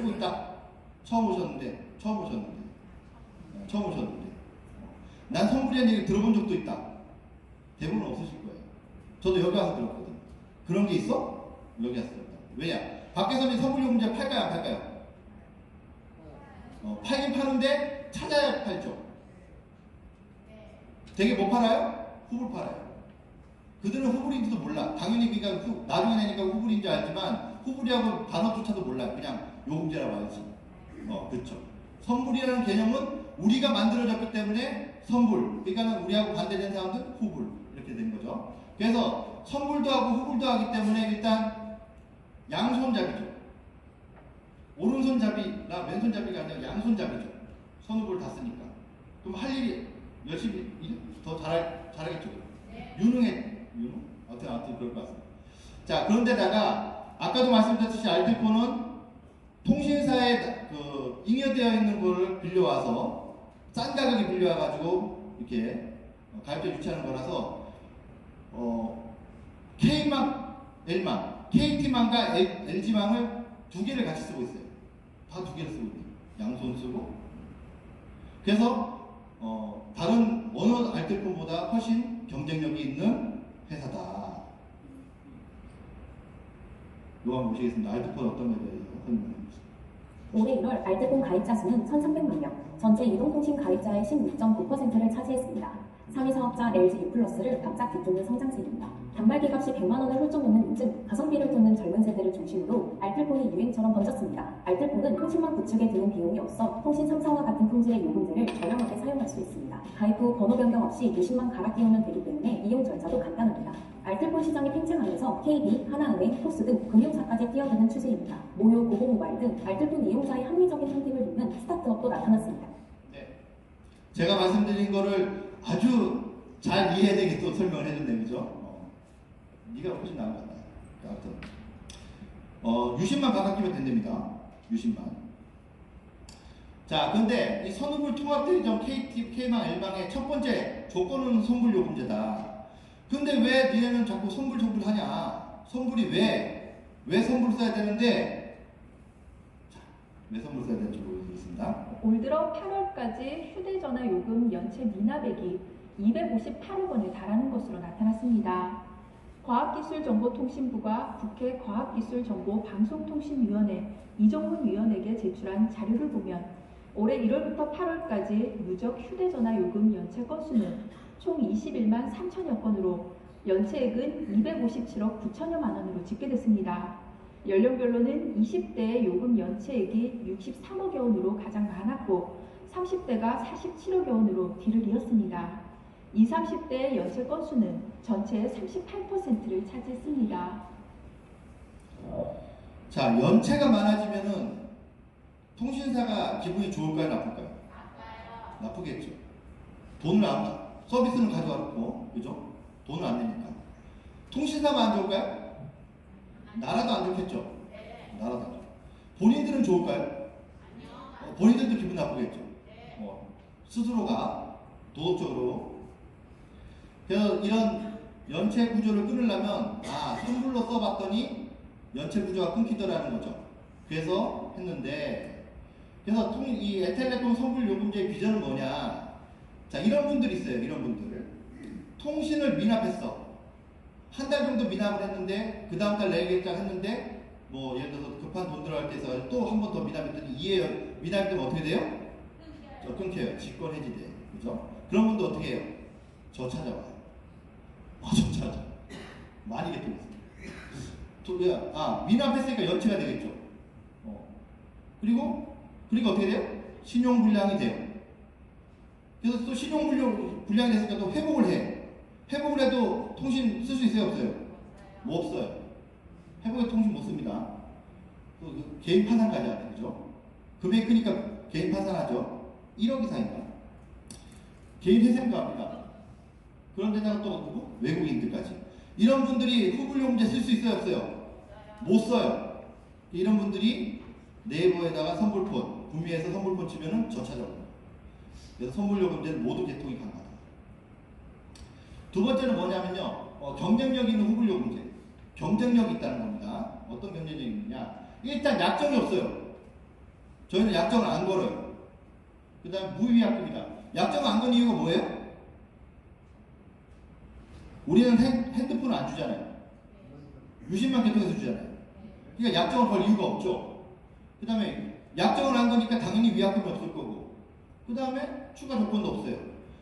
쓰고 있다. 처음 오셨는데. 난 선불이라는 얘기 들어본 적도 있다. 대부분 없으실 거예요. 저도 여기 와서 들었거든. 그런 게 있어? 여기 와서 들었다. 왜냐? 밖에서는 선불요금제 팔까요? 안 팔까요? 팔긴 파는데 찾아야 팔죠. 되게 뭐 팔아요? 후불 팔아요. 그들은 후불인지도 몰라. 당연히 그러니까 나중에 내니까 후불인지 알지만 후불이라고 단어조차도 몰라요. 그냥 요금제라고 알지. 그렇죠. 선불이라는 개념은 우리가 만들어졌기 때문에 선불. 그러니까 우리하고 반대된 사람들은 후불. 이렇게 된 거죠. 그래서 선불도 하고 후불도 하기 때문에 일단 양손잡이죠. 오른손잡이나 왼손잡이가 아니라 양손잡이죠. 선후불 다 쓰니까. 그럼 할 일이 열심히 더 잘하겠죠. 네. 유능? 아무튼 그럴 것 같습니다. 자, 그런데다가 아까도 말씀드렸듯이 알뜰폰은 통신사에 잉여되어 있는 걸 빌려와서 싼 가격에 빌려와가지고 이렇게 가입자 유치하는 거라서 K망, L망, KT망과 LG망을 두 개를 같이 쓰고 있어요. 다 두 개를 쓰고 있어요. 양손 쓰고. 그래서 다른 어느 알뜰폰보다 훨씬 경쟁력이 있는 회사다. 요거 한번 보시겠습니다. 알뜰폰 어떤 거에 대해서 설명해 주겠습니다. 올해 1월 알뜰폰 가입자 수는 1,300만 명, 전체 이동통신 가입자의 16.9%를 차지했습니다. 3위 사업자 LG U+를 바짝 뒤쫓는 성장세입니다. 단말기 값이 100만 원을 훌쩍 넘는 요즘 가성비를 쫓는 젊은 세대를 중심으로 알뜰폰이 유행처럼 번졌습니다. 알뜰폰은 통신망 구축에 드는 비용이 없어 통신 3사와 같은 품질의 요금제를 저렴하게 사용할 수 있습니다. 가입 후 번호 변경 없이 20만 갈아 끼우면 되기 때문에 이용 절차도 간단합니다. 알뜰폰 시장이 팽창하면서 KB, 하나은행, 토스 등 금융사까지 뛰어드는 추세입니다. 모요, 고고모바일 등 알뜰폰 이용자의 합리적인 선택을 돕는 스타트업도 나타났습니다. 네, 제가 말씀드린 거를 아주 잘 이해해야 되게 또 설명을 해줬네, 그죠? 네가 훨씬 나은 것 같다. 아무튼 유심만 받아끼면 된답니다. 유심만. 자, 근데 이 선후불 통합대리점 K망, L망의 첫 번째 조건은 선불요금제다. 근데 왜 니네는 자꾸 선불 하냐? 선불이 왜 선불 써야 되는데? 자, 왜 선불 써야 되는지 보여드리겠습니다. 올 들어 8월까지 휴대전화 요금 연체 미납액이 258억 원에 달하는 것으로 나타났습니다. 과학기술정보통신부가 국회 과학기술정보방송통신위원회 이종훈 위원에게 제출한 자료를 보면 올해 1월부터 8월까지 누적 휴대전화 요금 연체 건수는 총 21만 3천여 건으로 연체액은 257억 9천여만 원으로 집계됐습니다. 연령별로는 20대의 요금 연체액이 63억여 원으로 가장 많았고 30대가 47억여 원으로 뒤를 이었습니다. 20, 30대의 연체 건수는 전체의 38%를 차지했습니다. 자, 연체가 많아지면은 통신사가 기분이 좋을까요, 나쁠까요? 나쁘겠죠. 서비스는 가져왔고, 그죠? 돈을 안 내니까. 통신사만 안 좋을까요? 나라도 안 좋겠죠. 나라도 안 좋죠. 본인들은 좋을까요? 본인들도 기분 나쁘겠죠. 스스로가 도덕적으로. 그래서 이런 연체 구조를 끊으려면 선불로 써봤더니 연체 구조가 끊기더라는 거죠. 그래서 했는데, 그래서 이 에텔레콤 선불 요금제의 비전은 뭐냐? 자, 이런 분들이 있어요. 이런 분들. 통신을 미납했어. 한 달 정도 미납을 했는데 그 다음 달 내겠다 했는데 뭐 예를 들어서 급한 돈 들어갈 때 해서 또 한 번 더 미납했더니 미납되면 어떻게 돼요? 끊겨요. 직권 해지돼요. 그죠? 그런 분도 어떻게 해요? 저 찾아와요. 저 찾아. 많이 겪습니다. 미납했으니까 연체가 되겠죠. 그리고 어떻게 돼요? 신용불량이 돼요. 그래서 또 신용불량이 됐으니까 또 회복을 해. 회복을 해도 통신 쓸 수 있어요, 없어요? 뭐 없어요. 회복에 통신 못 씁니다. 또 개인 파산까지 하네, 그죠? 금액이 크니까 개인 파산하죠. 1억 이상인가? 개인 회생도 합니다. 그런데다가 또 누구? 외국인들까지. 이런 분들이 후불요금제 쓸 수 있어요, 없어요? 못 써요. 이런 분들이 네이버에다가 선불폰, 구미에서 선불폰 치면은 저 찾아옵니다. 그래서 선불요금제는 모두 개통이 가능하다. 두 번째는 뭐냐면요. 경쟁력 있는 후불요금제. 경쟁력이 있다는 겁니다. 어떤 경쟁력이 있느냐. 일단 약정이 없어요. 저희는 약정을 안 걸어요. 그 다음에 무위약금이다. 약정을 안 건 이유가 뭐예요? 우리는 핸드폰을 안 주잖아요. 유심만 개통해서 주잖아요. 그러니까 약정을 걸 이유가 없죠. 그 다음에 약정을 안 거니까 당연히 위약금이 없을 거고, 그 다음에 추가 조건도 없어요.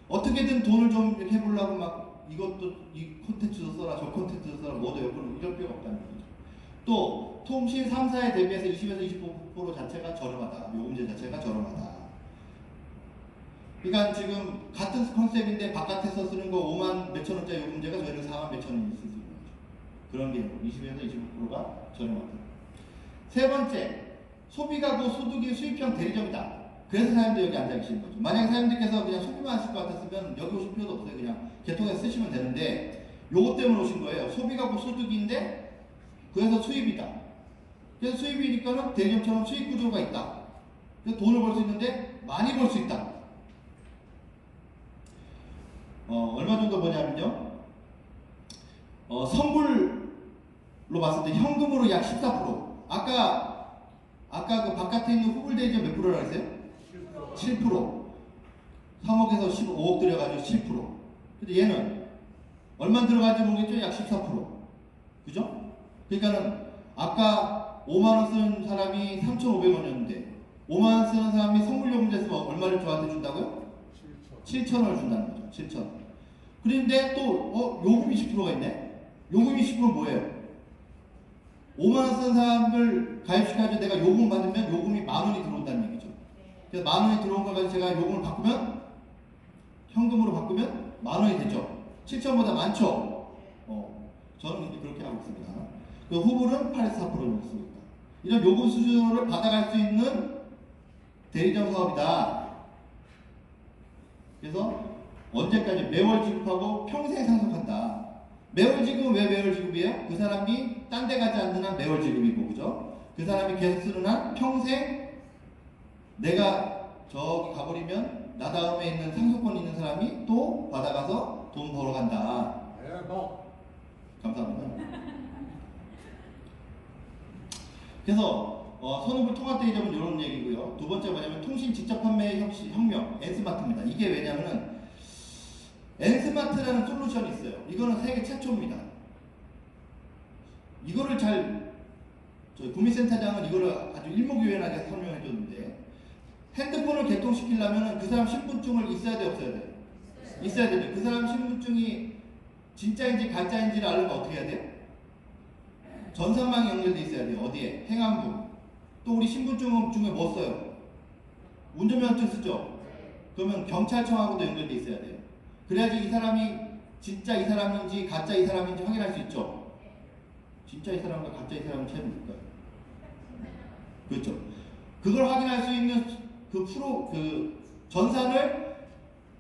어떻게든 돈을 좀 이렇게 해보려고 막 이것도 이 콘텐츠도 써라 저 콘텐츠도 써라 뭐도 여건 이럴 필요가 없다는 거죠. 또 통신 3사에 대비해서 20에서 25% 자체가 저렴하다. 요금제 자체가 저렴하다. 그러니까 지금 같은 컨셉인데 바깥에서 쓰는 거 5만 몇천 원짜리 요금제가 저희는 4만 몇천 원이 쓸 수 있는 거죠. 그런 게 20에서 25%가 저렴하다. 세 번째, 소비가구 소득이 수입형 대리점이다. 그래서 사람들이 여기 앉아 계시는 거죠. 만약 사장님들께서 그냥 소비만 하실 것 같았으면 여기 오실 필요도 없어요. 그냥 개통해서 쓰시면 되는데 요것 때문에 오신 거예요. 소비가구 소득인데 그래서 수입이다. 그래서 수입이니까는 대리점처럼 수익 구조가 있다. 그래서 돈을 벌 수 있는데 많이 벌 수 있다. 얼마 정도 버냐면요. 선불로 봤을 때 현금으로 약 14%. 아까 그 바깥에 있는 후불 대리점 몇 프로라고 했어요? 7%. 3억에서 15억 들여가지고 7%. 근데 얘는 얼마 들어가는지 모르겠죠? 약 14%. 그죠? 그러니까는 아까 5만원 쓰는 사람이 3,500원이었는데 5만원 쓰는 사람이 선물요금제 쓰면 얼마를 저한테 준다고요? 7,000원을 준다는 거죠. 7,000원. 그런데 또 요금 20%가 있네? 요금 20%는 뭐예요? 5만원 쓰는 사람을 가입시켜가지고 내가 요금을 받으면 요금이 만원이 들어온다는 얘기죠. 그래서 만원이 들어온 걸 가지고 제가 요금을 바꾸면 현금으로 바꾸면 만원이 되죠. 7,000원보다 많죠? 저는 이제 그렇게 하고 있습니다. 그 후불은 8에서 4% 정도 쓰고 있다. 이런 요금 수준을 받아갈 수 있는 대리점 사업이다. 그래서 언제까지 매월 지급하고 평생 상속한다. 매월 지급은 왜 매월 지급이에요? 그 사람이 딴 데 가지 않는 한 매월 지급이고, 그죠? 그 사람이 계속 쓰는 한 평생 내가 저기 가버리면 나 다음에 있는 상속권 있는 사람이 또 받아가서 돈 벌어간다. 감사합니다. 그래서 선후불 통합 대리점은 이런 얘기고요. 두 번째 뭐냐면 통신 직접 판매 혁명 엔스마트입니다. 이게 왜냐면은 엔스마트라는 솔루션이 있어요. 이거는 세계 최초입니다. 이거를 저희 구미센터장은 이거를 아주 일목요연하게 설명해 줬는데, 핸드폰을 개통시키려면 그 사람 신분증을 있어야 돼, 없어야 돼? 있어야 되죠. 그 사람 신분증이 진짜인지 가짜인지를 알려면 어떻게 해야 돼요? 전산망이 연결돼 있어야 돼요. 어디에? 행안부. 또 우리 신분증 중에 뭐 써요? 운전면허증 쓰죠? 그러면 경찰청하고도 연결돼 있어야 돼요. 그래야지 이 사람이 진짜 이 사람인지 가짜 이 사람인지 확인할 수 있죠. 진짜 이 사람과 가짜 이 사람은 차이는 뭘까요? 그렇죠. 그걸 확인할 수 있는 그 전산을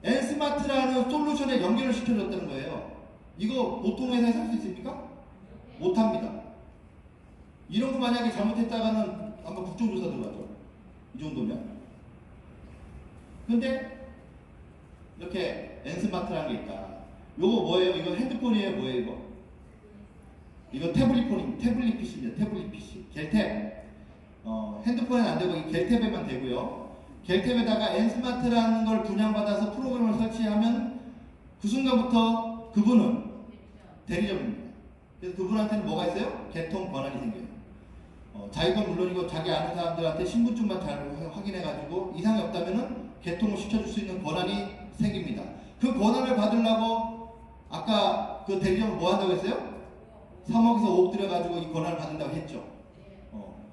엔스마트라는 솔루션에 연결을 시켜줬다는 거예요. 이거 보통 회사에서 할 수 있습니까? 못합니다. 이런 거 만약에 잘못했다가는 아마 국정조사 들어가죠. 이 정도면. 근데 이렇게 엔스마트라는 게 있다. 요거 뭐예요? 이거 핸드폰이에요? 뭐예요 이거? 이거 태블릿 PC입니다. 태블릿 PC. 겔탭. 핸드폰에는 안 되고 이 겔탭에만 되고요. 겔탭에다가 엔스마트라는 걸 분양받아서 프로그램을 설치하면 그 순간부터 그분은 대리점입니다. 그래서 그분한테는 뭐가 있어요? 개통 권한이 생겨요. 자기가 물론이고 자기 아는 사람들한테 신분증만 잘 확인해가지고 이상이 없다면은 개통을 시켜줄 수 있는 권한이 생깁니다. 그 권한을 받으려고 아까 그 대리점은 뭐 한다고 했어요? 3억에서 5억 들여가지고 이 권한을 받는다고 했죠.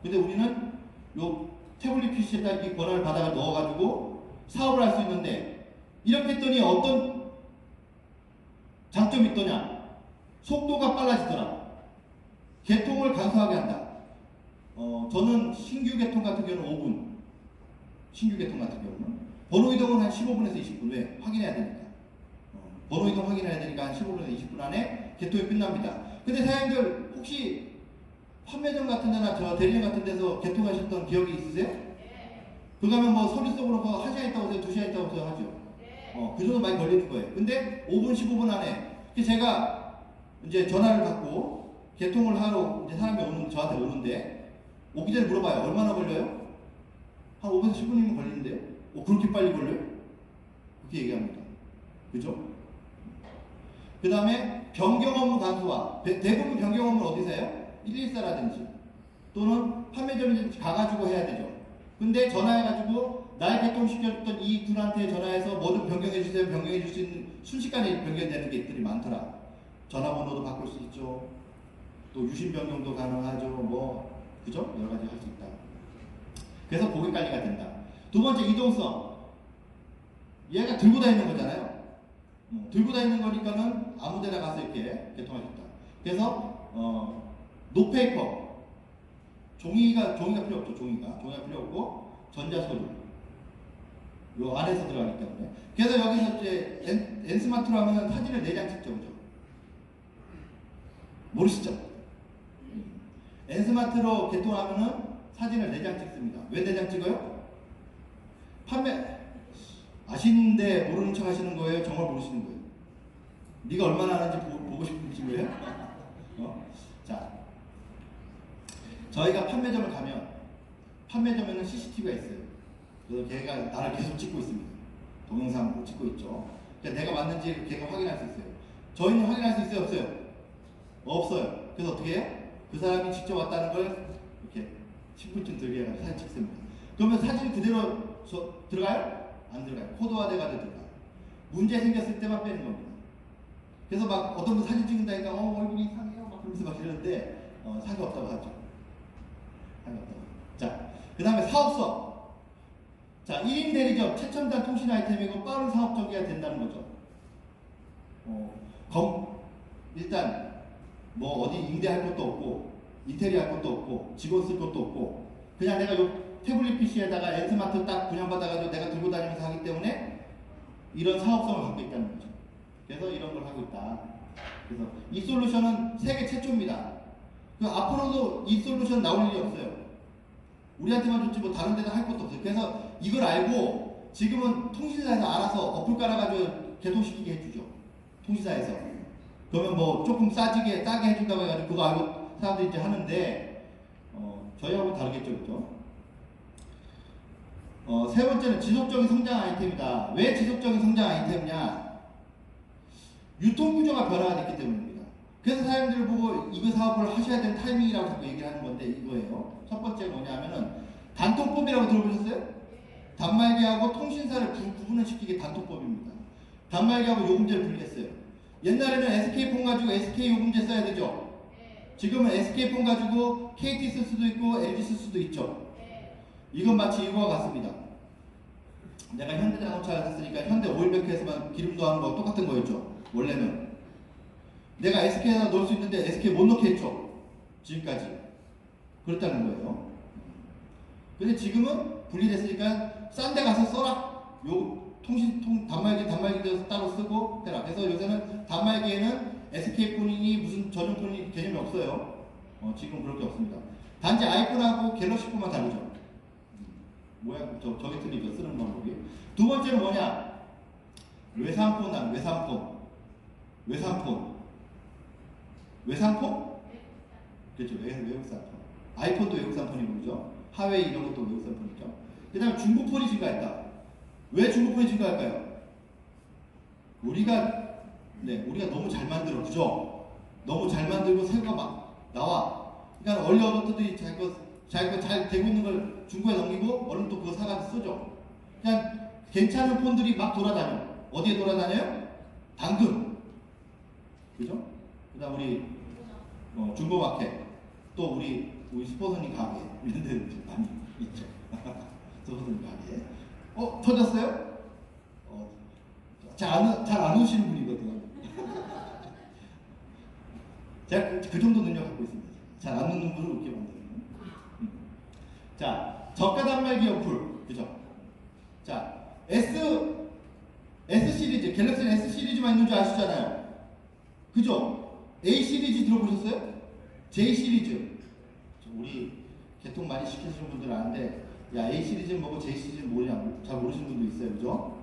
근데 우리는 요 태블릿 PC에다 이 권한을 받아가 넣어가지고 사업을 할 수 있는데, 이렇게 했더니 어떤 장점이 있더냐? 속도가 빨라지더라. 개통을 간소하게 한다. 저는 신규 개통 같은 경우는 5분. 신규 개통 같은 경우는. 번호 이동은 한 15분에서 20분. 왜? 확인해야 되니까. 번호 이동 확인해야 되니까 한 15분에서 20분 안에 개통이 끝납니다. 근데 사장님들 혹시 판매점 같은 데나 저 대리점 같은 데서 개통하셨던 기억이 있으세요? 그거 하면 뭐 서류 속으로 1시간 있다고 해서 2시간 있다고 해서 하죠. 그 정도 많이 걸리는 거예요. 근데 5분, 15분 안에. 제가 이제 전화를 받고 개통을 하러 이제 사람이 저한테 오는데, 오기 전에 물어봐요. 얼마나 걸려요? 한 5분에서 10분이면 걸리는데요? 그렇게 빨리 걸려요? 그렇게 얘기합니다. 그죠? 그 다음에 변경 업무 간소화. 대부분 변경 업무는 어디서 해요? 114라든지 또는 판매점에 가가지고 해야 되죠. 근데 전화해가지고 날 개통시켜줬던 이 분한테 전화해서 뭐든 변경해주세요. 변경해줄 수 있는 순식간에 변경되는 것들이 많더라. 전화번호도 바꿀 수 있죠. 또 유심 변경도 가능하죠. 뭐 그죠? 여러 가지 할 수 있다. 그래서 고객 관리가 된다. 두 번째, 이동성. 얘가 들고 다니는 거잖아요. 들고 다니는 거니까는 아무데나 가서 이렇게 개통할 수 있다. 그래서 노페이퍼. 종이가 필요 없죠. 종이가 필요 없고 전자서류 요 안에서 들어가기 때문에. 그래서 여기서 이제 엔스마트로 하면 사진을 4장 찍죠. 그죠? 모르시죠? 엔스마트로 개통하면은 사진을 4장 찍습니다. 왜 4장 찍어요? 판매 아시는데 모르는 척 하시는 거예요? 정말 모르시는 거예요? 네가 얼마나 하는지 보고 싶으신 거예요? 자, 저희가 판매점을 가면 판매점에는 CCTV가 있어요. 그래서 걔가 나를 계속 찍고 있습니다. 동영상으로 찍고 있죠. 그러니까 내가 맞는지 걔가 확인할 수 있어요. 저희는 확인할 수 있어요? 없어요? 없어요. 그래서 어떻게 해요? 그 사람이 직접 왔다는 걸 이렇게 신분증 들게 해가지고 사진 찍습니다. 그러면 사진 그대로 들어가요? 안 들어가요. 코드화돼가지고 들어가요. 문제 생겼을 때만 빼는 겁니다. 그래서 막 어떤 분 사진 찍는다니까 얼굴이 이상해요 막 그러면서 막 이러는데 상관없다고 하죠. 상관없다고. 자, 그 다음에 사업성. 자, 1인 대리점 최첨단 통신 아이템이고 빠른 사업 전개가 된다는 거죠. 일단 뭐 어디 임대할 것도 없고 인테리어 할 것도 없고 직원 쓸 것도 없고 그냥 내가 요 태블릿 PC에다가 엔스마트 딱 분양받아가지고 내가 들고 다니면서 하기 때문에 이런 사업성을 갖고 있다는 거죠. 그래서 이런 걸 하고 있다. 그래서 이 솔루션은 세계 최초입니다. 앞으로도 이 솔루션 나올 일이 없어요. 우리한테만 줬지 뭐 다른 데는 할 것도 없어요. 그래서 이걸 알고 지금은 통신사에서 알아서 어플 깔아가지고 개통시키게 해주죠. 통신사에서. 그러면 뭐 조금 싸게 해준다고 해가지고 그거 알고 사람들이 이제 하는데 저희하고 다르겠죠. 그죠? 세 번째는 지속적인 성장 아이템이다. 왜 지속적인 성장 아이템이냐? 유통구조가 변화가 됐기 때문입니다. 그래서 사람들을 보고 이거 사업을 하셔야 되는 타이밍이라고 자꾸 얘기하는 건데 이거예요. 첫 번째 뭐냐면은 단통법이라고 들어보셨어요? 단말기하고 통신사를 구분을 시키게 단통법입니다. 단말기하고 요금제를 분리했어요. 옛날에는 SK폰 가지고 SK 요금제 써야 되죠? 지금은 SK폰 가지고 KT 쓸 수도 있고 LG 쓸 수도 있죠? 이건 마치 이거와 같습니다. 내가 현대자동차를 샀으니까 현대 오일뱅크에서만 기름도 하는 거 똑같은 거였죠. 원래는 내가 SK에다 넣을 수 있는데 SK 못 넣게 했죠. 지금까지 그렇다는 거예요. 근데 지금은 분리됐으니까 싼 데 가서 써라. 요 단말기도 따로 쓰고 해라. 그래서 요새는 단말기에는 SK폰이니 무슨 전용폰이 개념이 없어요. 지금 그렇게 없습니다. 단지 아이폰하고 갤럭시폰만 다르죠. 모양 저게 틀리죠. 쓰는 방법이. 두 번째는 뭐냐? 외상폰. 그렇죠. 외국산폰. 아이폰도 외국산폰이고 그죠? 하웨이 이런 것도 외국산폰이죠. 그 다음에 중국폰이 증가했다. 왜 중국폰이 증가할까요? 우리가 너무 잘 만들어. 그죠? 너무 잘 만들고 새거가 막 나와. 그러니까 얼리 어댑터들이 자기 거 잘 되고 있는 걸 중국에 넘기고 얼른 또 그거 사가지고 쓰죠. 그냥 괜찮은 폰들이 막 돌아다녀. 어디에 돌아다녀요? 당근. 그죠? 그 다음 우리 중고마켓. 또 우리 스포츠님 가게. 이런 데들 많이 있죠. 스포츠님 가게. 터졌어요? 잘 안 오시는 분이거든요. 제가 그 정도 능력 갖고 있습니다. 잘 안 웃는 분을 웃게 만드는. 자, 저가 단말기 어플. 그죠? 자, S 시리즈, 갤럭시는 S 시리즈만 있는 줄 아시잖아요. 그죠? A 시리즈 들어보셨어요? J 시리즈. 우리 개통 많이 시키시는 분들 아는데, 야, A 시리즈는 뭐고 J 시리즈는 뭐냐, 잘 모르시는 분도 있어요. 그죠?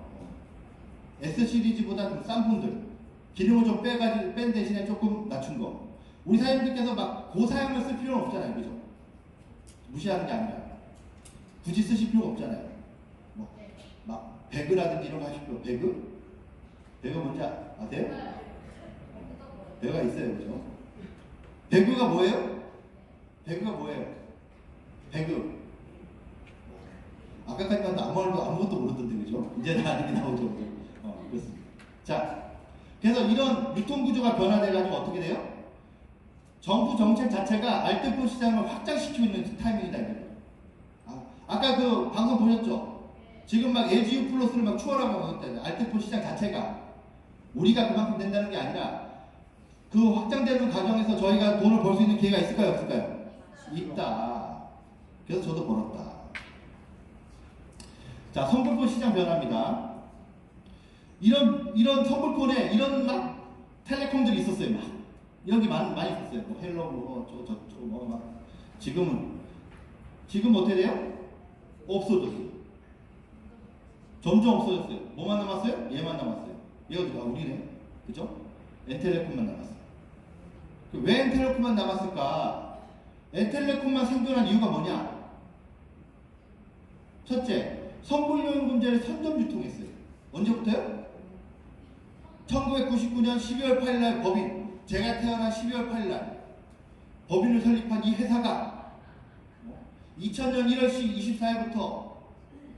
S 시리즈보다 좀 싼 폰들. 기능을 좀 뺀 대신에 조금 낮춘 거. 우리 사장님들께서 막 고사양을 쓸 필요는 없잖아요. 그죠? 무시하는 게 아니라. 굳이 쓰실 필요가 없잖아요. 뭐, 막 배그라든지 이런 거 하실 필요. 배그? 배그 뭔지 아세요? 배그가 있어요, 그죠? 배그가 뭐예요? 배그가 뭐예요? 배그. 아까까지만 아무것도 모르던데, 그죠? 이제는 아는 게 나오죠. 그렇습니다. 자, 그래서 이런 유통구조가 변화돼가지고 어떻게 돼요? 정부 정책 자체가 알뜰폰 시장을 확장시키고 있는 타이밍이다, 이거예요. 아까 그 방송 보셨죠? 지금 막 LGU 플러스를 막 추월하고 있다. 알뜰폰 시장 자체가. 우리가 그만큼 된다는 게 아니라 그 확장되는 과정에서 저희가 돈을 벌 수 있는 기회가 있을까요? 없을까요? 있다. 그래서 저도 벌었다. 자, 선불폰 시장 변화입니다. 이런 선불폰에 이런 막 텔레콤들이 있었어요. 막 이런 게 많이 있었어요. 뭐 헬로 저쪽 막 지금 어떻게 돼요? 없어졌어요. 점점 없어졌어요. 뭐만 남았어요? 얘만 남았어요. 얘가 누가? 우리네. 그죠? 엔텔레콤만 남았어요. 왜 엔텔레콤만 남았을까? 엔텔레콤만 생존한 이유가 뭐냐? 첫째, 선불요금제를 선점 유통했어요. 언제부터요? 1999년 12월 8일날 법인, 제가 태어난 12월 8일날 법인을 설립한 이 회사가 2000년 1월 24일부터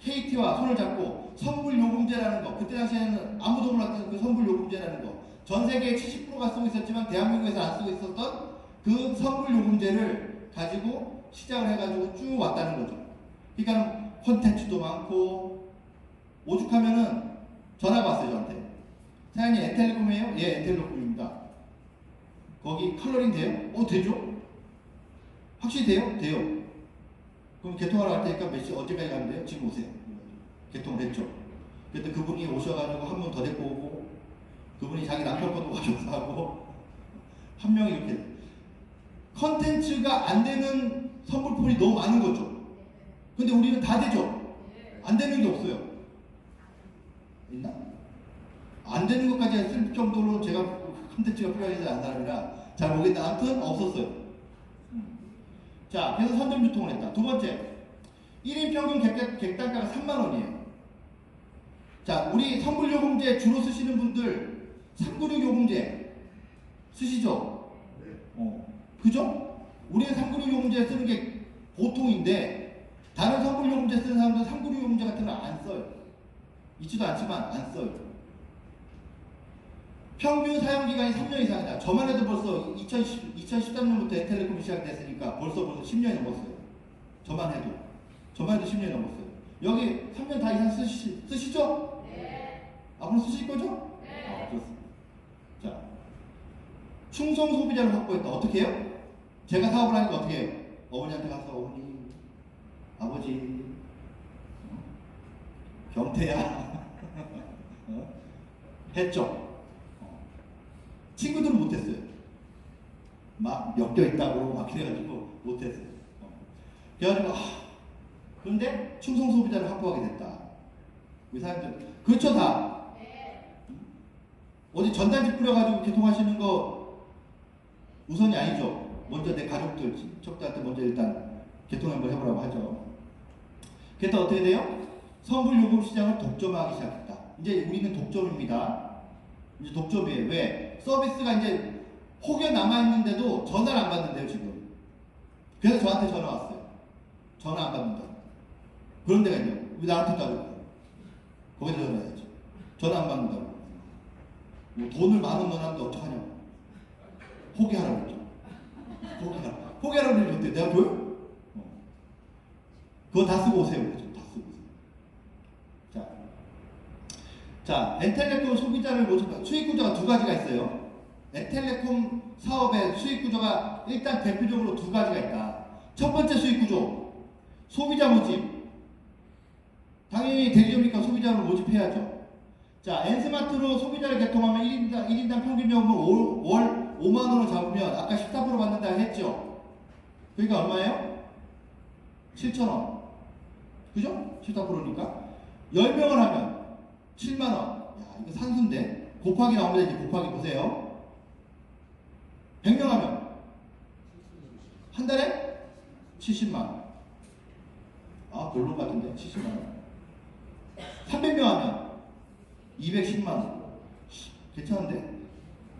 KT와 손을 잡고 선불요금제라는 거, 그때 당시에는 아무도 몰랐던 그 선불요금제라는 거, 전 세계의 70%가 쓰고 있었지만 대한민국에서 안 쓰고 있었던 그 선불요금제를 가지고 시작을 해가지고 쭉 왔다는 거죠. 그러니까 콘텐츠도 많고, 오죽하면은 전화가 왔어요, 저한테. 사장님, 엔텔레콤이에요? 예, 엔텔레콤입니다. 거기 컬러링 돼요? 되죠? 확실히 돼요? 돼요. 그럼 개통하러 갈 테니까 몇 시, 언제까지 가면 돼요? 지금 오세요. 개통을 했죠. 그때 그분이 오셔가지고 한 분 더 데리고 오고, 그분이 자기 남편 것도 가져와서 하고, 한 명이 이렇게. 컨텐츠가 안 되는 선불폰이 너무 많은 거죠. 근데 우리는 다 되죠? 안 되는 게 없어요. 있나? 안 되는 것까지 쓸 정도로 제가 컨텐츠가 필요해서 안 사람이라 잘 모르겠다. 아무튼 없었어요. 자, 그래서 선점 유통을 했다. 두 번째, 1인 평균 객단가가 3만원이에요. 자, 우리 선불요금제 주로 쓰시는 분들 396요금제 쓰시죠? 그죠? 우리는 396요금제 쓰는 게 보통인데 다른 선불요금제 쓰는 사람들은 396요금제 같은 거 안 써요. 있지도 않지만 안 써요. 평균 사용기간이 3년 이상이다. 저만 해도 벌써 2013년부터 엔텔레콤이 시작됐으니까 벌써 10년이 넘었어요. 저만 해도 10년이 넘었어요. 여기 3년 다 이상 쓰시죠? 네. 앞으로 쓰실 거죠? 네. 그렇습니다. 자, 충성 소비자를 확보했다. 어떻게 해요? 제가 사업을 하니까 어떻게 해요? 어머니한테 가서 어머니, 아버지, 경태야 했죠. 친구들은 못했어요. 막 엮여있다고 막 그래가지고 못했어요. 그래가지고 그런데 충성 소비자를 확보하게 됐다. 우리 사람들 그렇죠 다. 어디 전단지 뿌려가지고 개통하시는 거 우선이 아니죠. 먼저 내 가족들, 친척들한테 먼저 일단 개통 한번 해보라고 하죠. 그래서 어떻게 돼요? 선불요금 시장을 독점하기 시작했다. 이제 우리는 독점입니다. 이제 독점이에요. 왜? 서비스가 이제 혹여 남아있는데도 전화를 안 받는데요, 지금. 그래서 저한테 전화 왔어요. 전화 안 받는다. 그런 데가 있네요. 왜 나한테 따르고? 거기다 전화해야지. 전화 안 받는다고. 뭐 돈을 10,000원 넣어놨는데 어떡하냐고. 포기하라고 했죠. 포기하라고 그러지 어때? 내가 줘요? 그거 다 쓰고 오세요. 그렇죠? 다 쓰고 오세요. 자, 엔텔레콤 소비자를 모집한 수익 구조가 두 가지가 있어요. 엔텔레콤 사업의 수익 구조가 일단 대표적으로 두 가지가 있다. 첫 번째 수익 구조, 소비자 모집. 당연히 대리점이니까 소비자를 모집해야죠. 자, 엔스마트로 소비자를 개통하면 1인당 평균 요금을 월 5만원을 잡으면 아까 14% 받는다 했죠? 그러니까 얼마예요? 7,000원. 그죠? 14%니까 10명을 하면 7만원. 야, 이거 산수인데 곱하기 나오면 이제 곱하기 보세요. 100명 하면 한 달에 70만원. 별로 같은데 70만 원. 300명 하면 210만 원. 괜찮은데?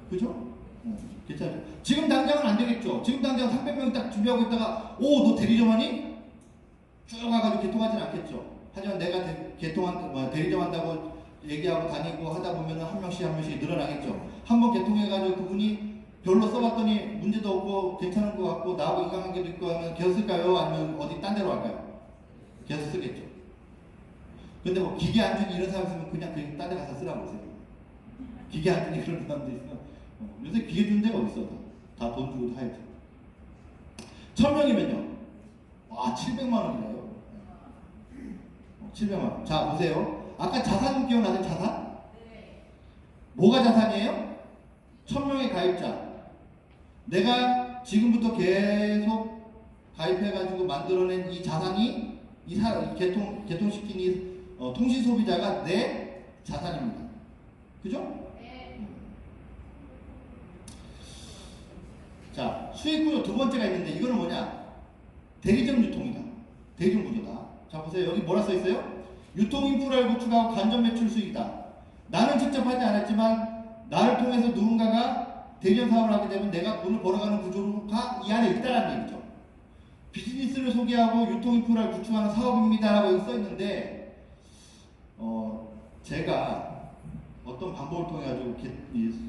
그죠? 괜찮죠? 지금 당장은 안 되겠죠? 지금 당장 300명 딱 준비하고 있다가 너 대리점 하니? 쭉 와가지고 개통하진 않겠죠? 하지만 내가 대리점 한다고 얘기하고 다니고 하다 보면은 한 명씩 늘어나겠죠? 한번 개통해가지고 그분이 별로 써봤더니 문제도 없고 괜찮은 것 같고 나하고 인간관계도 있고 하면 계속 쓸까요? 아니면 어디 딴 데로 갈까요? 계속 쓰겠죠. 근데 뭐 기계 안 주니 이런 사람 있으면 그냥 딴 데 가서 쓰라고 그러세요. 기계 안 주니 그런 사람도 있으면 요새 기계 주는 데가 어딨어? 다 돈 주고 다 해야지. 1000명이면요. 와 700만 원이래요. 700만 원. 자 보세요. 아까 자산 기억나죠? 자산? 뭐가 자산이에요? 1000명의 가입자. 내가 지금부터 계속 가입해가지고 만들어낸 이 자산이 개통시킨 이 통신 소비자가 내 자산입니다. 그죠? 자, 수익 구조 두 번째가 있는데 이거는 뭐냐? 대리점 유통이다. 대리점 구조다. 자, 보세요. 여기 뭐라 써 있어요? 유통 인프라를 구축하고 간접 매출 수익이다. 나는 직접 하지 않았지만 나를 통해서 누군가가 대리점 사업을 하게 되면 내가 돈을 벌어가는 구조가 이 안에 있다는 얘기죠. 비즈니스를 소개하고 유통 인프라를 구축하는 사업입니다라고 여기 써 있는데 제가 어떤 방법을 통해 가지고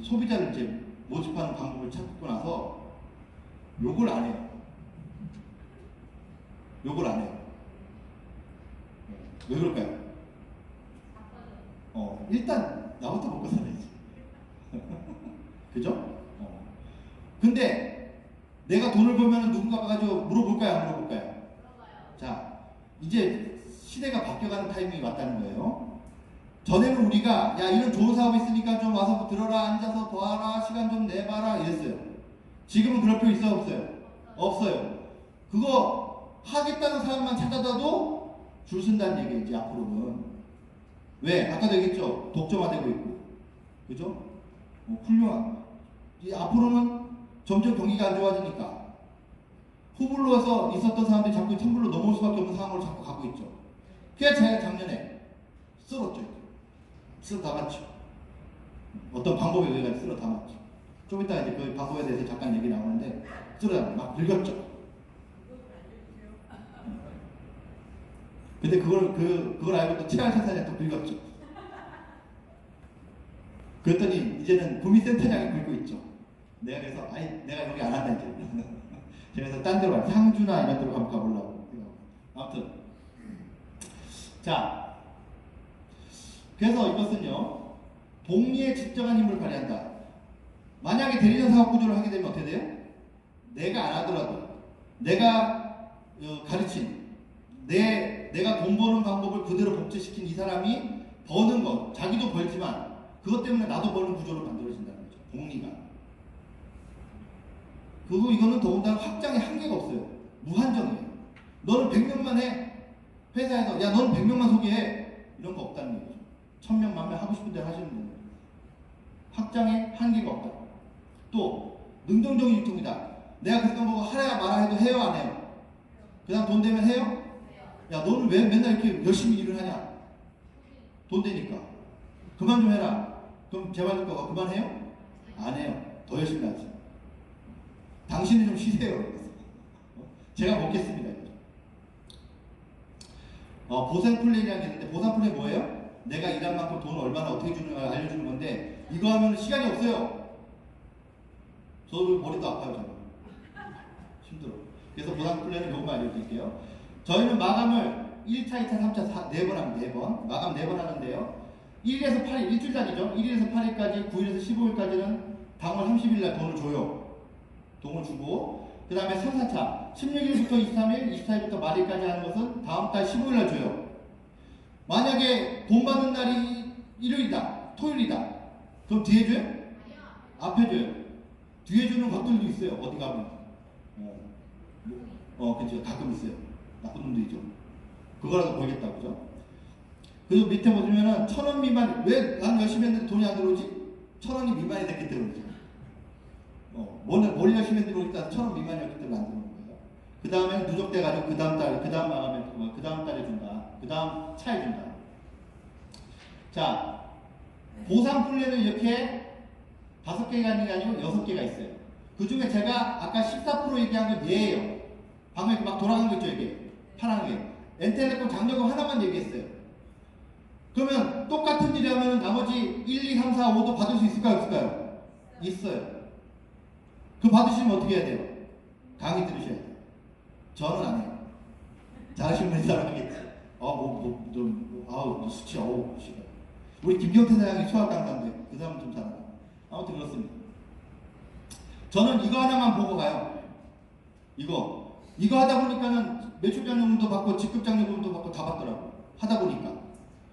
소비자를 이제 모집하는 방법을 찾고 나서 욕을 안 해요. 욕을 안 해요. 왜 그럴까요? 일단 나부터 먹고 살아야지. 그죠? 근데 내가 돈을 벌면 누군가가 가지고 물어볼까요? 안 물어볼까요? 자, 이제 시대가 바뀌어가는 타이밍이 왔다는 거예요. 전에는 우리가 야 이런 좋은 사업이 있으니까 좀 와서 들어라, 앉아서 봐라, 시간 좀 내봐라 이랬어요. 지금은 그럴 필요 있어요? 없어요? 없어요. 그거 하겠다는 사람만 찾아다도 줄 쓴다는 얘기겠지 앞으로는. 왜? 아까도 얘기했죠. 독점화되고 있고, 그죠? 훌륭한. 앞으로는 점점 경기가 안 좋아지니까 후불로서 있었던 사람들이 자꾸 선불로 넘어올 수밖에 없는 상황으로 자꾸 가고 있죠. 그래서 제가 작년에 쓸었죠. 쓸어 담았죠. 어떤 방법에 의해 쓸어 담았죠. 좀 이따 이제 그 방법에 대해서 잠깐 얘기 나오는데 쓸어 담았죠. 막 긁었죠. 근데 그걸 알고 또 최한 사산에 또 긁었죠. 그랬더니 이제는 구미센터장이 긁고 있죠. 내가 여기 안 한다 이제. 그래서 딴 데로 가. 상주나 이런 데로 한번 가보려고. 아무튼 자, 그래서 이것은요 복리의 직접한 힘을 발휘한다. 만약에 대리점 사업 구조를 하게 되면 어떻게 돼요? 내가 안 하더라도 내가 가르친 내가 돈 버는 방법을 그대로 복제시킨 이 사람이 버는 것, 자기도 벌지만 그것 때문에 나도 버는 구조로 만들어진다는 거죠. 복리가. 그리고 이거는 더군다나 확장의 한계가 없어요. 무한정이에요. 너는 100명만 해. 회사에서 야 너는 100명만 소개해. 이런 거 없다는 얘기죠. 1000명, 10,000명 하고 싶은 대로 하시는 거예요. 확장의 한계가 없다. 또 능동적인 유통이다. 내가 그 생각 보고 하라 말아 해도 해요 안 해요? 그 다음 돈 되면 해요? 야 너는 왜 맨날 이렇게 열심히 일을 하냐? 돈 되니까. 그만 좀 해라. 그럼 제 말 듣고 그만해요? 안 해요. 더 열심히 하지. 당신은 좀 쉬세요. 제가 먹겠습니다. 보상 플랜이라는 게 있는데 보상 플랜 뭐예요? 내가 일한 만큼 돈을 얼마나 어떻게 주는가 알려주는 건데 이거 하면 시간이 없어요. 저도 머리도 아파요. 저는. 힘들어. 그래서 보상 플랜을 요것만 알려드릴게요. 저희는 마감을 1차, 2차, 3차 4번 합니다. 4번. 마감 4번 하는데요. 1일에서 8일, 일주일짜리죠. 1일에서 8일까지, 9일에서 15일까지는 당월 30일날 돈을 줘요. 돈을 주고 그 다음에 3, 4차 16일부터 23일, 24일부터 말일까지 하는 것은 다음 달 15일날 줘요. 만약에 돈 받는 날이 일요일이다, 토요일이다. 그럼 뒤에 줘요? 앞에 줘요. 뒤에 주는 것들도 있어요. 어디 가면. 그죠. 가끔 있어요. 나쁜 놈들이죠. 그거라도 벌겠다, 그죠? 그리고 밑에 보시면은 1,000원 미만, 왜 난 열심히 했는데 돈이 안 들어오지? 1,000원이 미만이 됐기 때문이죠. 뭘 열심히 했는지 모르겠다. 1,000원 미만이었기 때문에 안 들어오는 거예요. 그 다음에 누적돼가지고 그 다음 달에, 그 다음 마감에, 그 다음 달에 준다. 그 다음 차에 준다. 자, 보상 플랜은 이렇게 5개가 있는 게 아니고 6개가 있어요. 그 중에 제가 아까 14% 얘기한 건 얘예요. 방금 이렇게 막 돌아간 거 있죠, 이게. 파란 게. 엔텔레콤 장려금 하나만 얘기했어요. 그러면 똑같은 일을 하면 나머지 1, 2, 3, 4, 5도 받을 수 있을까요? 없을까요? 있어요. 그 받으시면 어떻게 해야 돼요? 강의 들으셔야 돼요. 저는 안 해요. 잘하시는 분이 잘하겠지. 아우, 수치, 싫어. 우리 김경태 사장이 수학 강사인데, 그 사람은 좀 잘하나. 아무튼 그렇습니다. 저는 이거 하나만 보고 가요. 이거 하다 보니까는 매출장려금도 받고, 직급장려금도 받고 다 받더라고. 하다 보니까.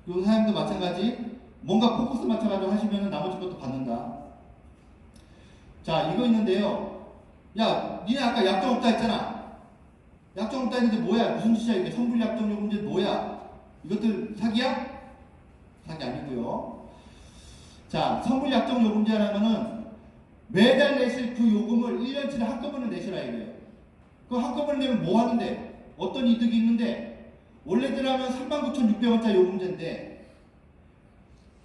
요 사장님도 마찬가지. 뭔가 포커스 맞춰가지고 하시면 나머지 것도 받는다. 자, 이거 있는데요. 야, 니네 아까 약정 없다 했잖아. 약정 없다 했는데 뭐야? 무슨 짓이야 이게? 선불약정요금제 뭐야? 이것들 사기야? 사기 아니고요. 자, 선불약정요금제라는 거는 매달 내실 그 요금을 1년치를 한꺼번에 내시라 이거예요. 그 한꺼번에 내면 뭐 하는데? 어떤 이득이 있는데? 원래대로하면 39,600원짜리 요금제인데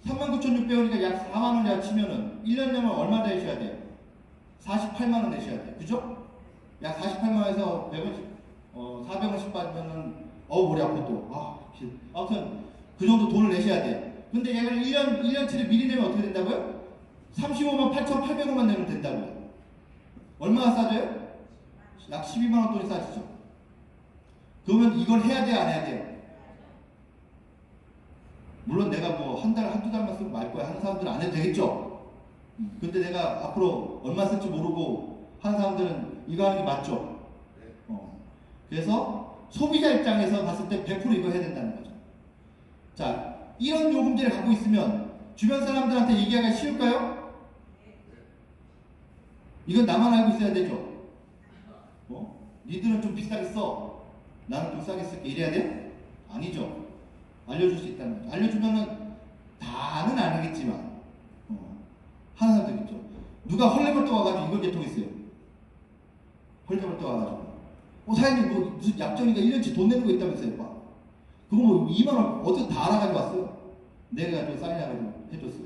39,600원이니까 약 4만원 약 치면은 1년 내면 얼마 내셔야 돼요? 48만원 내셔야 돼요. 그죠? 약 48만원에서 100원씩 400원씩 빠지면은 머리 아파 또. 아무튼 그 정도 돈을 내셔야 돼요. 근데 얘를 1년치를 미리 내면 어떻게 된다고요? 35만 8,800원만 내면 된다고요. 얼마나 싸져요? 약 12만원 돈이 싸지죠. 그러면 이걸 해야 돼요? 안 해야 돼요? 물론 내가 뭐 한 달, 한두 달만 쓰고 말 거야 하는 사람들은 안 해도 되겠죠? 근데 내가 앞으로 얼마 쓸지 모르고 하는 사람들은 이거 하는 게 맞죠? 그래서 소비자 입장에서 봤을 때 100% 이거 해야 된다는 거죠. 자, 이런 요금제를 갖고 있으면 주변 사람들한테 얘기하기가 쉬울까요? 이건 나만 알고 있어야 되죠. 니들은 좀 비싸게 써. 나는 좀 싸게 쓸게. 이래야 돼요? 아니죠. 알려줄 수 있다는 거죠. 알려주면은 다는 아니겠지만 하는 사람들 있죠. 누가 헐레벌떡 와가지고 이걸 개통했어요. 헐레벌떡 와가지고 사장님 뭐 무슨 약정이가 1년치 돈 내는 거 있다면서요. 막. 그거 뭐 2만원 어떻게 다 알아가지고 왔어요. 내가 좀 사인해가지고 해줬어요.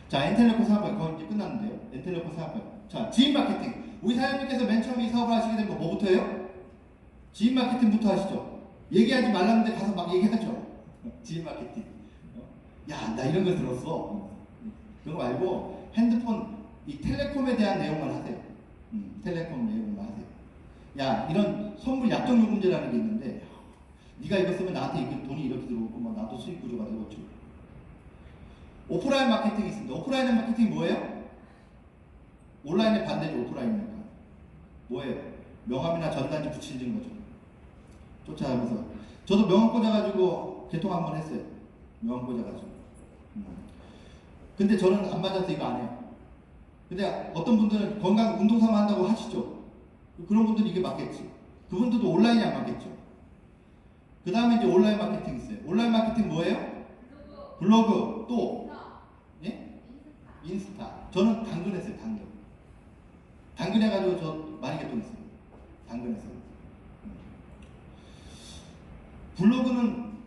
자, 엔텔레콤 사업발 거의 이제 끝났는데요. 엔텔레콤 사업발. 자, 지인 마케팅. 우리 사장님께서 맨 처음에 이 사업을 하시게 되면 뭐부터 해요? 지인 마케팅부터 하시죠. 얘기하지 말랐는데 가서 막 얘기하죠. 지인 마케팅. 야, 나 이런 걸 들었어. 그거 말고 핸드폰 이 텔레콤에 대한 내용만 하세요. 텔레콤 내용만 하세요. 야, 이런 선불 약정 요금제라는 게 있는데 네가 이거 쓰면 나한테 이게 돈이 이렇게 들어오고 막 나도 수익 구조가 되겠죠. 오프라인 마케팅이 있습니다. 오프라인 마케팅이 뭐예요? 온라인의 반대죠. 오프라인이니까. 뭐예요? 명함이나 전단지 붙이는 거죠. 쫓아가면서. 저도 명함 꽂아가지고 개통 한번 했어요. 명함 꽂아가지고. 근데 저는 안 맞아서 이거 안 해요. 근데 어떤 분들은 건강 운동삼아 한다고 하시죠. 그런 분들은 이게 맞겠지. 그분들도 온라인이 안 맞겠죠. 그 다음에 이제 온라인 마케팅 있어요. 온라인 마케팅 뭐예요? 블로그 또 예? 인스타. 저는 당근했어요. 당근 해가지고 저 많이 개통했어요. 당근에서. 블로그는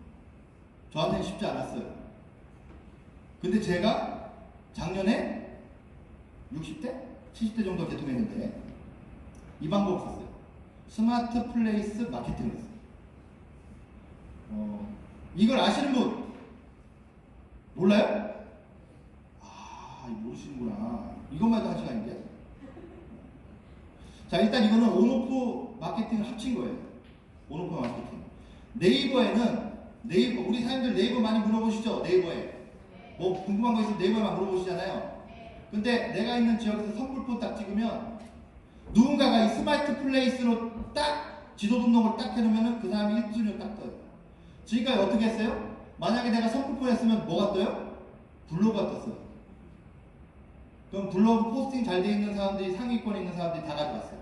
저한테는 쉽지 않았어요. 근데 제가 작년에 60대? 70대 정도 개통했는데 이 방법을 썼어요. 스마트 플레이스 마케팅을 했어요. 이걸 아시는 분? 몰라요? 모르시는구나. 이것만 해도 한 시간인데. 자, 일단 이거는 온오프 마케팅을 합친 거예요. 온오프 마케팅. 네이버에는 우리 사람들 네이버 많이 물어보시죠? 네이버에. 뭐 궁금한 거 있으면 네이버에만 물어보시잖아요. 근데 내가 있는 지역에서 선불폰 딱 찍으면 누군가가 이 스마트 플레이스로 딱 지도 등록을 딱 해놓으면 그 사람이 1순위로 딱 떠요. 지금까지 어떻게 했어요? 만약에 내가 선불폰 했으면 뭐가 떠요? 블로그가 떴어요. 그럼 블로그 포스팅 잘 돼 있는 사람들이 상위권에 있는 사람들이 다 가져갔어요.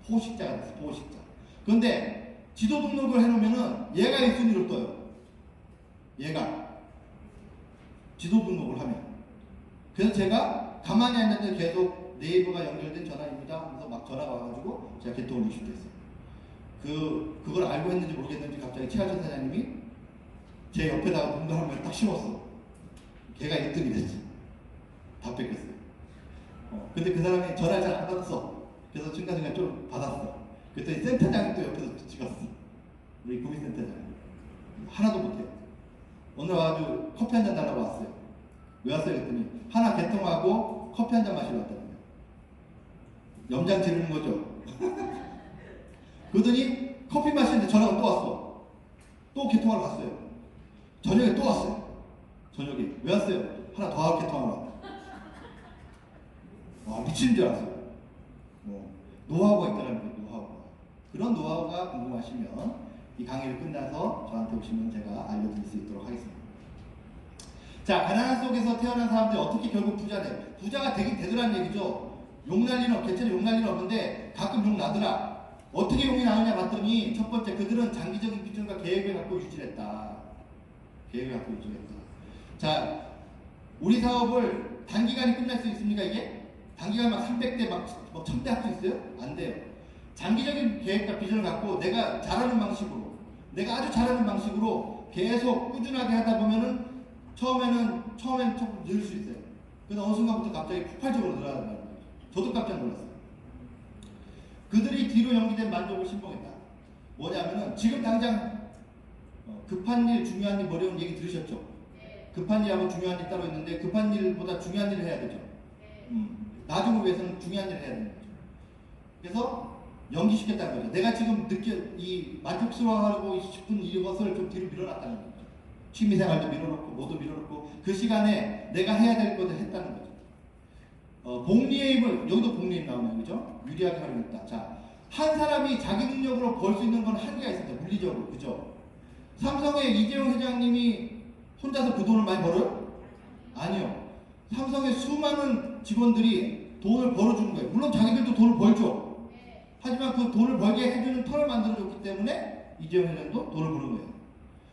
포식자가 됐어요. 포식자. 그런데 지도 등록을 해놓으면은 얘가 1순위로 떠요. 얘가 지도 등록을 하면. 그래서 제가 가만히 앉았는데 계속 네이버가 연결된 전화입니다 하면서 막 전화가 와가지고 제가 개통을 이슈됐어요. 그걸 알고 했는지 모르겠는지 갑자기 최하천 사장님이 제 옆에다가 농구 한 명 딱 심었어. 걔가 1등이 됐지. 다 뺏겼어요. 근데 그 사람이 전화를 잘 안 받았어. 그래서 중간중간 좀 받았어. 그랬더니 센터장이 또 옆에서 찍었어. 우리 구미센터장. 하나도 못해요. 오늘 와가지고 커피 한 잔 달라고 왔어요. 왜 왔어요? 그랬더니 하나 개통하고 커피 한 잔 마시러 왔다는 거예요. 염장 지르는 거죠. 그러더니 커피 마시는데 전화가 또 왔어. 또 개통하러 갔어요. 저녁에 또 왔어요. 저녁에. 왜 왔어요? 하나 더 하고 개통하러 왔다. 와, 미치는 줄 알았어요. 노하우가 있다는 거예요. 노하우가. 그런 노하우가 궁금하시면 이 강의를 끝나서 저한테 오시면 제가 알려드릴 수 있도록 하겠습니다. 자, 가난한 속에서 태어난 사람들이 어떻게 결국 부자 돼? 부자가 되긴 되더라는 얘기죠. 욕 날리는, 개체는 욕 날리는 없는데 가끔 욕 나더라. 어떻게 용이 나느냐 봤더니 첫 번째, 그들은 장기적인 비전과 계획을 갖고 유지했다. 계획을 갖고 유지했다. 자, 우리 사업을 단기간에 끝날 수 있습니까, 이게? 단기간 막 300대, 막 1000대 할 수 있어요? 안 돼요. 장기적인 계획과 비전을 갖고 내가 잘하는 방식으로, 내가 아주 잘하는 방식으로 계속 꾸준하게 하다 보면은 처음에는 조금 늘 수 있어요. 근데 어느 순간부터 갑자기 폭발적으로 늘어나는 거예요. 저도 깜짝 놀랐어요. 그들이 뒤로 연기된 만족을 신봉했다. 뭐냐면은 지금 당장 급한 일, 중요한 일, 어려운 얘기 들으셨죠? 급한 일하고 중요한 일 따로 있는데 급한 일보다 중요한 일을 해야 되죠. 나중을 위해서는 중요한 일을 해야 되는 거죠. 그래서 연기시켰다는 거죠. 내가 지금 이 만족스러워하고 싶은 이것을 좀 뒤로 밀어놨다는 거죠. 취미생활도 밀어놓고 뭐도 밀어놓고 그 시간에 내가 해야 될 것을 했다는 거죠. 복리의 힘을, 여기도 복리의 힘 나오네요. 그죠? 유리하게 활용했다. 자, 한 사람이 자기 능력으로 벌 수 있는 건 한계가 있습니다. 물리적으로. 그죠? 삼성의 이재용 회장님이 혼자서 그 돈을 많이 벌어요? 아니요. 삼성의 수많은 직원들이 돈을 벌어주는 거예요. 물론 자기들도 돈을 벌죠. 하지만 그 돈을 벌게 해주는 턴을 만들어줬기 때문에 이재용 회장도 돈을 버는 거예요.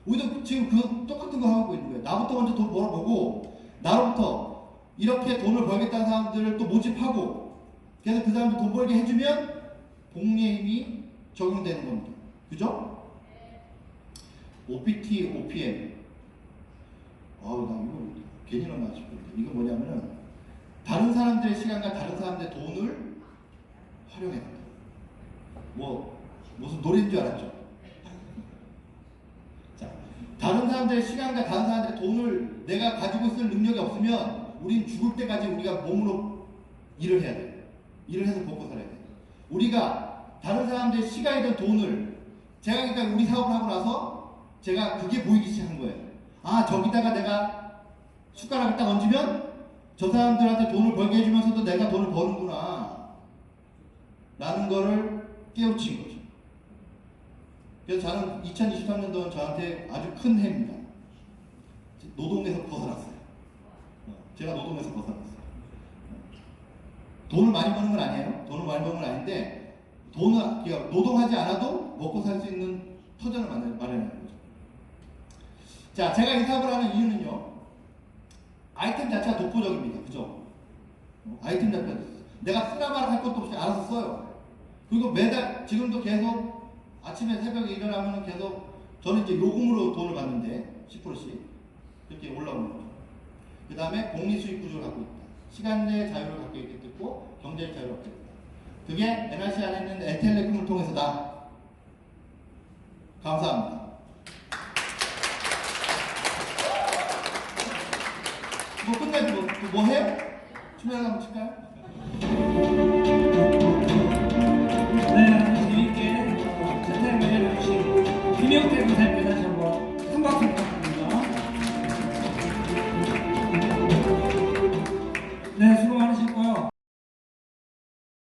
우리도 지금 그 똑같은 거 하고 있는 거예요. 나부터 먼저 돈 벌어보고 나로부터 이렇게 돈을 벌겠다는 사람들을 또 모집하고 그래서 그 사람들 돈 벌게 해주면 복리의 힘이 적용되는 겁니다. 그죠? OPT, OPM. 아우, 나 이거 괜히 넣나 싶은데. 이거 뭐냐면은 다른 사람들의 시간과 다른 사람들의 돈을 활용해야 된다. 무슨 노래인 줄 알았죠? 자, 다른 사람들의 시간과 다른 사람들의 돈을 내가 가지고 있을 능력이 없으면 우린 죽을 때까지 우리가 몸으로 일을 해야 돼요. 일을 해서 먹고 살아야 돼요. 우리가 다른 사람들의 시간이든 돈을 제가 그러니까 우리 사업을 하고 나서 제가 그게 보이기 시작한 거예요. 아, 저기다가 내가 숟가락을 딱 얹으면 저 사람들한테 돈을 벌게 해주면서도 내가 돈을 버는구나 라는 거를 깨우친 거죠. 그래서 저는 2023년도는 저한테 아주 큰 해입니다. 노동에서 벗어났어요. 제가 노동에서 벗어났어요. 돈을 많이 버는 건 아니에요. 돈을 많이 버는 건 아닌데 그러니까 노동하지 않아도 먹고 살 수 있는 터전을 마련하는 거죠. 자, 제가 이 사업을 하는 이유는요. 아이템 자체가 독보적입니다. 그죠? 아이템 자체가 내가 쓰라 말을 할 것도 없이 알아서 써요. 그리고 매달 지금도 계속 아침에 새벽에 일어나면 계속 저는 이제 요금으로 돈을 받는데 10%씩 이렇게 올라오는 거죠. 그 다음에 공리수익 구조를 갖고 있다. 시간 내 자유를 갖고 있고 경제의 자유를 갖고 있다. 그게 NRC 안에 있는 에텔레콤을 통해서다. 감사합니다. 뭐 끝내고 뭐 해요? 춤이나 한번 칠까요?